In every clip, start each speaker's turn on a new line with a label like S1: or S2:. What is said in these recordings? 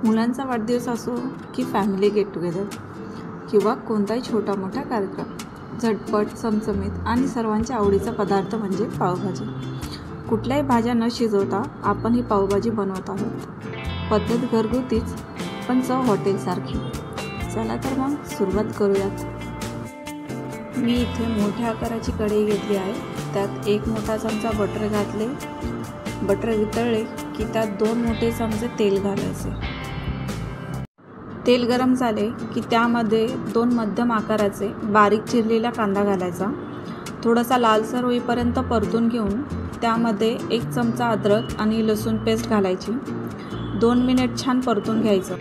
S1: मुलांचा वाढदिवस असो की फॅमिली गेट टुगेदर किंवा कोणताही छोटा मोठा कार्यक्रम, झटपट, चमचमीत आणि सर्वांच्या आवडीचा पदार्थ म्हणजे पावभाजी। कुठल्याही भाज्या न शिजवता आपण ही पावभाजी बनवत आहोत। पद्धत घरगुतीच पण चव हॉटेलसारखी। चला तर मग सुरुवात करूयात। मी इथे मोठ्या आकाराची कढई घेतली आहे। त्यात एक मोठा चमचा बटर घातले। बटर वितळले की त्यात 2 मोठे चमचे तेल घालायचे। तेल गरम झाले की त्यामध्ये 2 मध्यम आकाराचे बारीक चिरलेला कांदा घालायचा। थोडासा लालसर होईपर्यंत परतून घेऊन त्यामध्ये 1 चमचा अद्रक आणि लसूण पेस्ट घालायची। 2 मिनिट छान परतून घ्यायचं।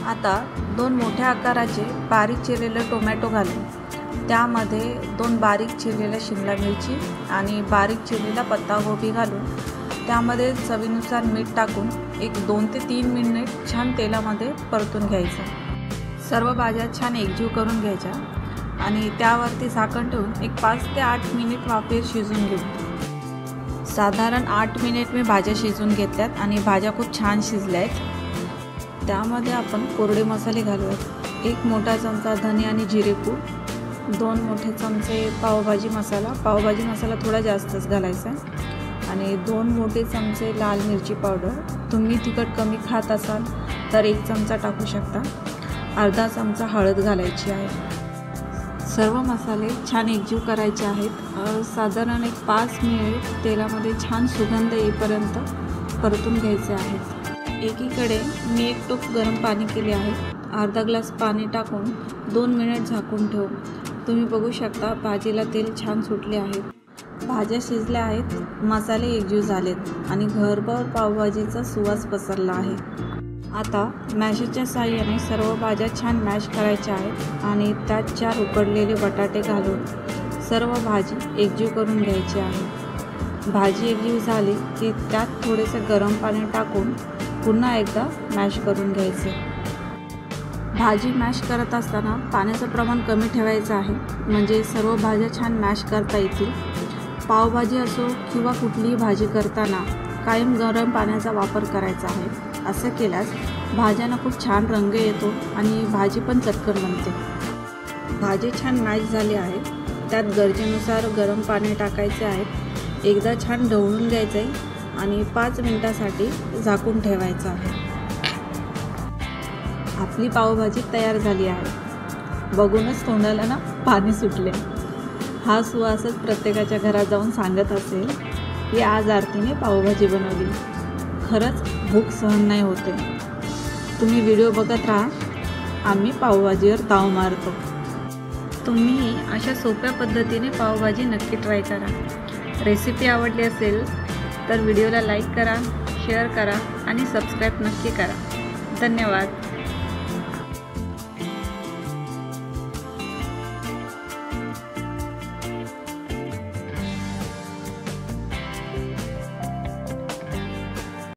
S1: आता 2 मोठ्या आकाराचे बारीक चिरलेले टोमॅटो घालून त्यामध्ये 2 बारीक चिरलेल्या शिमला मिरची आणि बारीक चिरलेला पत्तागोबी घालून त्यामध्ये चवीनुसार मीठ टाकून एक 2 ते 3 मिनिट छान तेलामध्ये परतून घ्यायचं। सर्व भाज्या छान एकजीव करून घ्यायच्या आणि त्यावरती झाकण ठेवून एक 5 ते 8 मिनिट वाफेवर शिजून घेऊ। साधारण 8 मिनिट मी भाज्या शिजून घेतल्यात आणि भाज्या खूप छान शिजल्या आहेत। त्यामध्ये आपण कोरडे मसाले घालूयात। 1 मोठा चमचा धने आणि जिरेपूड, 2 मोठे चमचे पावभाजी मसाला थोडा जास्तच घालायचा आहे आणि 2 मोठे चमचे लाल मिरची पावडर। तुम्ही तिखट कमी खात असाल तर 1 चमचा टाकू शकता। अर्धा चमचा हळद घालायची आहे। सर्व मसाले छान एकजीव करायचे आहेत। साधारण एक 5 मिनिट तेलामध्ये छान सुगंध येईपर्यंत परतून घ्यायचे आहेत। एकीकडे मी 1 टोप गरम पाणी केले आहे। अर्धा ग्लास पाणी टाकून 2 मिनिट झाकून ठेवू। तुम्ही बघू शकता भाजीला तेल छान सुटले आहे। भाज्या शिजल्या आहेत, मसाले एकजीव झालेत आणि घरभर पावभाजीचा सुवास पसरला आहे। आता मॅशरच्या साहाय्याने सर्व भाज्या छान मॅश करायच्या आहेत आणि त्यात 4 उकडलेले बटाटे घालून सर्व भाजी एकजीव करून घ्यायची आहे। भाजी एकजीव झाली की त्यात थोडेसे गरम पाणी टाकून पुन्हा एकदा मॅश करून घ्यायचे। भाजी मॅश करत असताना पाण्याचं प्रमाण कमी ठेवायचं आहे, म्हणजे सर्व भाज्या छान मॅश करता येतील। पावभाजी असो किंवा कुठलीही भाजी करताना कायम गरम पाण्याचा वापर करायचा आहे। असं केल्यास भाज्यांना खूप छान रंग येतो आणि भाजी पण चटकन बनते। भाजी छान मॅश झाली आहे। त्यात गरजेनुसार गरम पाणी टाकायचे आहे। एकदा छान ढवळून घ्यायचं आहे आणि 5 मिनिटासाठी झाकून ठेवायचं आहे। आपली पावभाजी तयार झाली आहे। बघूनच तोंडाला ना पाणी सुटले। हा सुवासच प्रत्येकाच्या घरात जाऊन सांगत असेल की आज आरतीने पावभाजी बनवली। खरंच भूक सहन नाही होते। तुम्ही व्हिडिओ बघत राहा, आम्ही पावभाजीवर ताव मारतो। तुम्ही अशा सोप्या पद्धतीने पावभाजी नक्की ट्राय करा। रेसिपी आवडली असेल तर व्हिडिओला लाईक करा, शेअर करा आणि सबस्क्राईब नक्की करा। धन्यवाद।